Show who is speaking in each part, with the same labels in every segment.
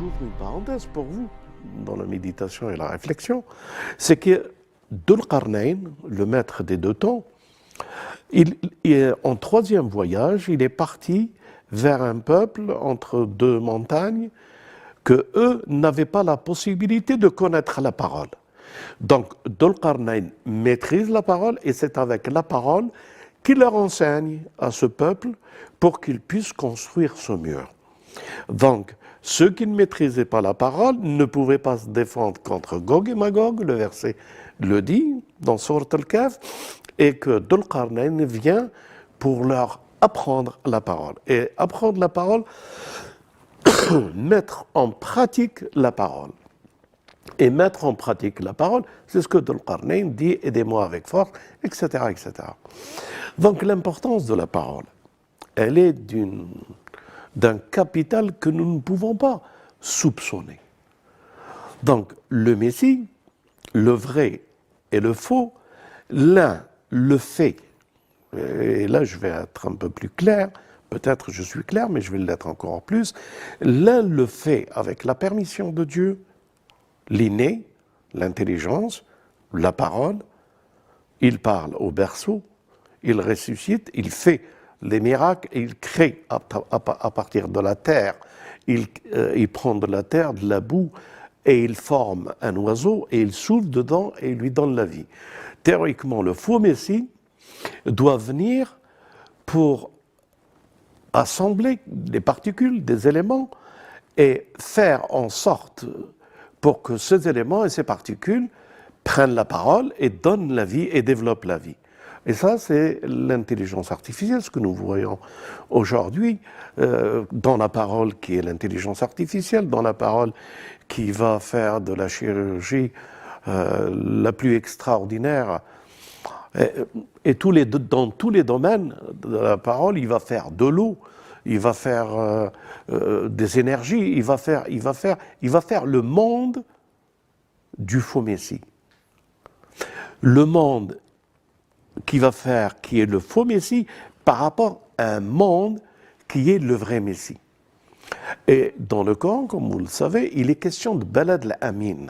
Speaker 1: j'ouvre une parenthèse pour vous dans la méditation et la réflexion, c'est que Dhul-Qarnayn, le maître des deux temps, en troisième voyage, il est parti vers un peuple entre deux montagnes que eux n'avaient pas la possibilité de connaître la parole. Donc Dhul-Qarnayn maîtrise la parole et c'est avec la parole qu'il leur enseigne à ce peuple pour qu'ils puissent construire ce mur. Donc, ceux qui ne maîtrisaient pas la parole ne pouvaient pas se défendre contre Gog et Magog, le verset le dit dans Sourate Al-Kahf, et que Dhul-Qarnayn vient pour leur apprendre la parole. Et apprendre la parole, mettre en pratique la parole. Et mettre en pratique la parole, c'est ce que Dhul-Qarnayn dit, aidez-moi avec force, etc., etc. Donc l'importance de la parole, elle est d'un capital que nous ne pouvons pas soupçonner. Donc le Messie, le vrai et le faux, l'un le fait, et là je vais être un peu plus clair, peut-être je suis clair, mais je vais l'être encore plus, l'un le fait avec la permission de Dieu, l'inné, l'intelligence, la parole, il parle au berceau, il ressuscite, il fait les miracles et il crée à partir de la terre. Il prend de la terre, de la boue, et il forme un oiseau, et il souffle dedans et il lui donne la vie. Théoriquement, le faux Messie doit venir pour assembler des particules, des éléments, et faire en sorte pour que ces éléments et ces particules prennent la parole et donnent la vie et développent la vie. Et ça, c'est l'intelligence artificielle, ce que nous voyons aujourd'hui dans la parole qui est l'intelligence artificielle, dans la parole qui va faire de la chirurgie la plus extraordinaire. Et dans tous les domaines de la parole, il va faire de l'eau, il va faire des énergies, il va faire le monde du faux Messie. Le monde qui est le faux Messie par rapport à un monde qui est le vrai Messie. Et dans le Coran, comme vous le savez, il est question de Balad al-Amin.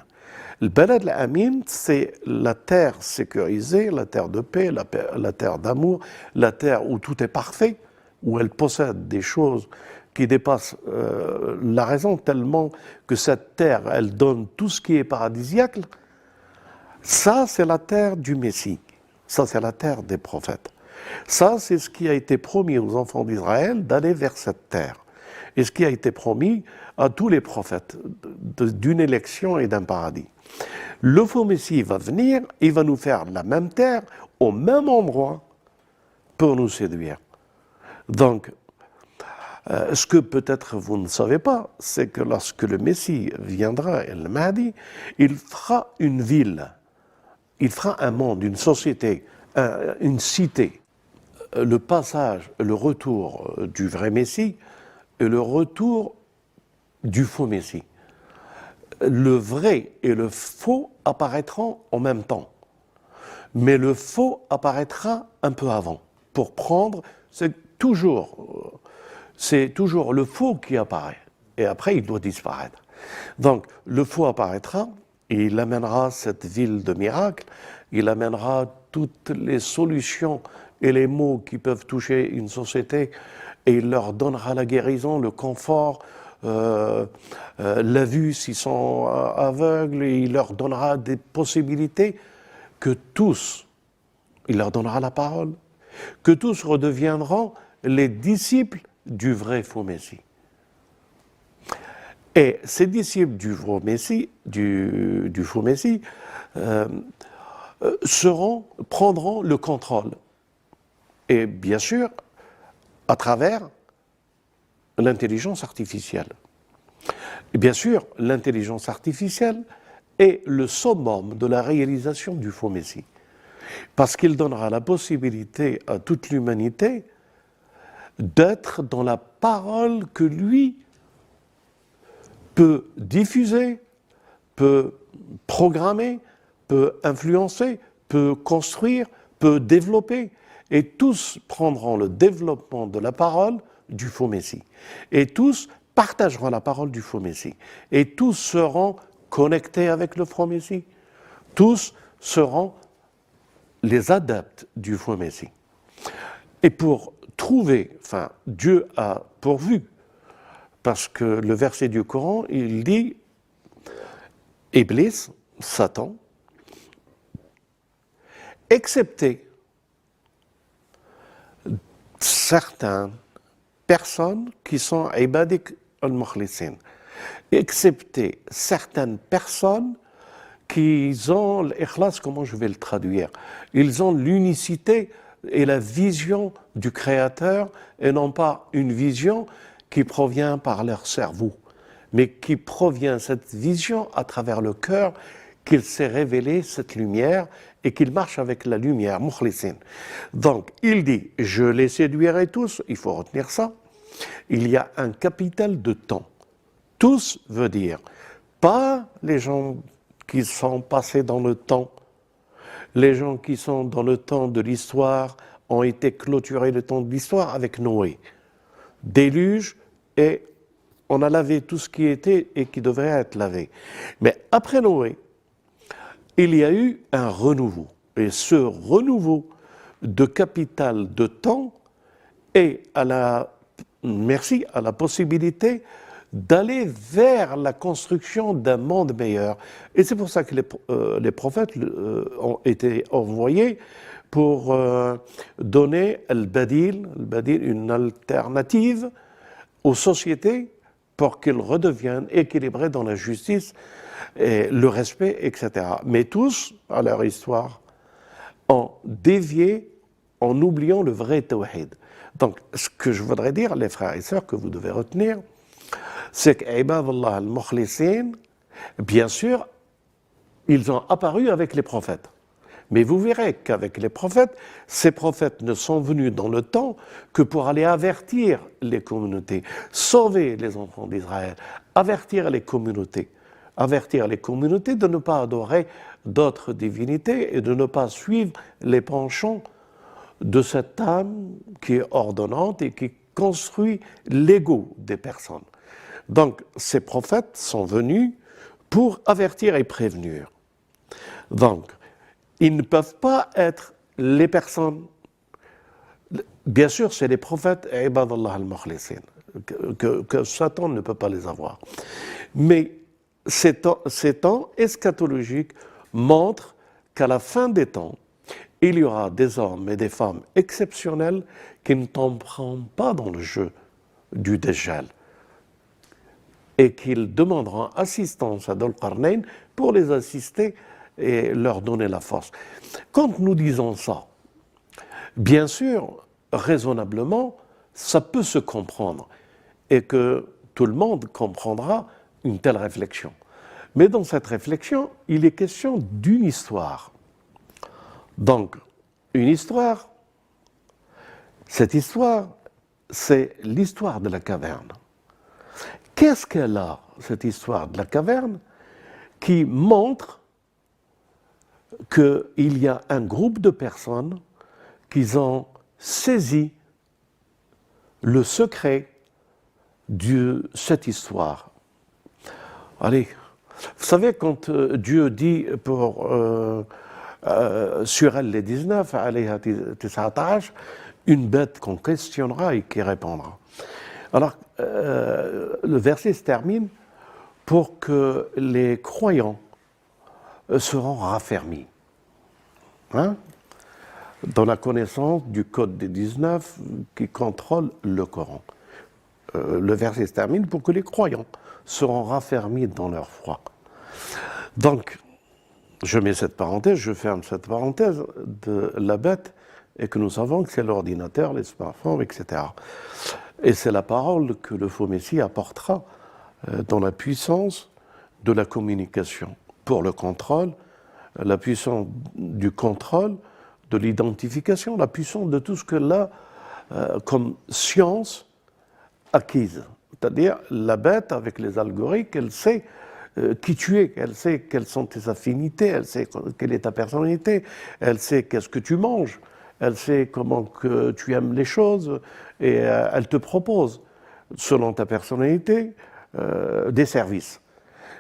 Speaker 1: Le Balad al-Amin, c'est la terre sécurisée, la terre de paix, la terre d'amour, la terre où tout est parfait, où elle possède des choses qui dépassent la raison tellement que cette terre, elle donne tout ce qui est paradisiaque. Ça, c'est la terre du Messie. Ça, c'est la terre des prophètes. Ça, c'est ce qui a été promis aux enfants d'Israël d'aller vers cette terre. Et ce qui a été promis à tous les prophètes d'une élection et d'un paradis. Le faux Messie va venir, il va nous faire la même terre, au même endroit, pour nous séduire. Donc, ce que peut-être vous ne savez pas, c'est que lorsque le Messie viendra, el Mahdi, il fera une ville. Il fera un monde, une société, une cité. Le passage, le retour du vrai Messie et le retour du faux Messie. Le vrai et le faux apparaîtront en même temps. Mais le faux apparaîtra un peu avant. Pour prendre, c'est toujours le faux qui apparaît. Et après, il doit disparaître. Donc, le faux apparaîtra. Et il amènera cette ville de miracles, il amènera toutes les solutions et les maux qui peuvent toucher une société, et il leur donnera la guérison, le confort, la vue s'ils sont aveugles, et il leur donnera des possibilités que tous, il leur donnera la parole, que tous redeviendront les disciples du vrai faux Messie. Et ces disciples du faux Messie, prendront le contrôle. Et bien sûr, à travers l'intelligence artificielle. Et bien sûr, l'intelligence artificielle est le summum de la réalisation du faux Messie. Parce qu'il donnera la possibilité à toute l'humanité d'être dans la parole que lui peut diffuser, peut programmer, peut influencer, peut construire, peut développer. Et tous prendront le développement de la parole du faux Messie. Et tous partageront la parole du faux Messie. Et tous seront connectés avec le faux Messie. Tous seront les adeptes du faux Messie. Et pour trouver, enfin, Dieu a pourvu, parce que le verset du Coran, il dit, Iblis, Satan, excepté certaines personnes qui sont ibadik al-mukhlisin, excepté certaines personnes qui ont l'ikhlas, comment je vais le traduire? Ils ont l'unicité et la vision du Créateur et non pas une vision qui provient par leur cerveau, mais qui provient cette vision à travers le cœur qu'il s'est révélé cette lumière et qu'il marche avec la lumière, mukhlisin. Donc, il dit, je les séduirai tous, il faut retenir ça, il y a un capital de temps. Tous veut dire, pas les gens qui sont passés dans le temps, les gens qui sont dans le temps de l'histoire ont été clôturés le temps de l'histoire avec Noé. Déluge et on a lavé tout ce qui était et qui devrait être lavé. Mais après Noé, il y a eu un renouveau. Et ce renouveau de capital de temps est à la possibilité d'aller vers la construction d'un monde meilleur. Et c'est pour ça que les prophètes ont été envoyés pour donner al-badil, une alternative aux sociétés pour qu'ils redeviennent équilibrés dans la justice, et le respect, etc. Mais tous, à leur histoire, ont dévié en oubliant le vrai tawhid. Donc, ce que je voudrais dire, les frères et sœurs, que vous devez retenir, c'est qu'Ibadallah al-Mukhlisin, bien sûr, ils ont apparu avec les prophètes. Mais vous verrez qu'avec les prophètes, ces prophètes ne sont venus dans le temps que pour aller avertir les communautés, sauver les enfants d'Israël, avertir les communautés de ne pas adorer d'autres divinités et de ne pas suivre les penchants de cette âme qui est ordonnante et qui construit l'ego des personnes. Donc, ces prophètes sont venus pour avertir et prévenir. Donc, ils ne peuvent pas être les personnes. Bien sûr, c'est les prophètes et Ibadallah al-Mukhlisin, que Satan ne peut pas les avoir. Mais ces temps eschatologiques montrent qu'à la fin des temps, il y aura des hommes et des femmes exceptionnels qui ne tomberont pas dans le jeu du Dajjal et qu'ils demanderont assistance à Dhul-Qarnayn pour les assister et leur donner la force. Quand nous disons ça, bien sûr, raisonnablement, ça peut se comprendre et que tout le monde comprendra une telle réflexion. Mais dans cette réflexion, il est question d'une histoire. Donc, une histoire, cette histoire, c'est l'histoire de la caverne. Qu'est-ce qu'elle a, cette histoire de la caverne, qui montre qu'il y a un groupe de personnes qui ont saisi le secret de cette histoire. Allez, vous savez, quand Dieu dit sur elle les 19, alayha 19, une bête qu'on questionnera et qui répondra. Alors, le verset se termine pour que les croyants seront raffermis. Hein? Dans la connaissance du code des 19 qui contrôle le Coran. Le verset se termine pour que les croyants seront raffermis dans leur foi. Donc, je mets cette parenthèse, je ferme cette parenthèse de la bête et que nous savons que c'est l'ordinateur, les smartphones, etc. Et c'est la parole que le faux Messie apportera dans la puissance de la communication pour le contrôle, la puissance du contrôle, de l'identification, la puissance de tout ce que là, comme science acquise. C'est-à-dire la bête avec les algorithmes, elle sait qui tu es, elle sait quelles sont tes affinités, elle sait quelle est ta personnalité, elle sait qu'est-ce que tu manges, elle sait comment que tu aimes les choses et elle te propose selon ta personnalité, des services.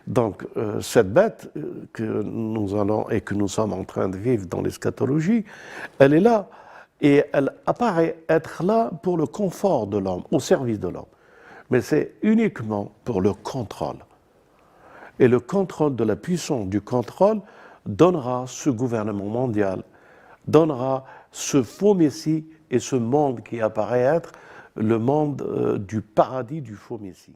Speaker 1: Donc, cette bête que nous allons et que nous sommes en train de vivre dans l'eschatologie, elle est là et elle apparaît être là pour le confort de l'homme, au service de l'homme. Mais c'est uniquement pour le contrôle. Et le contrôle de la puissance du contrôle donnera ce gouvernement mondial, donnera ce faux messie et ce monde qui apparaît être le monde du paradis du faux messie.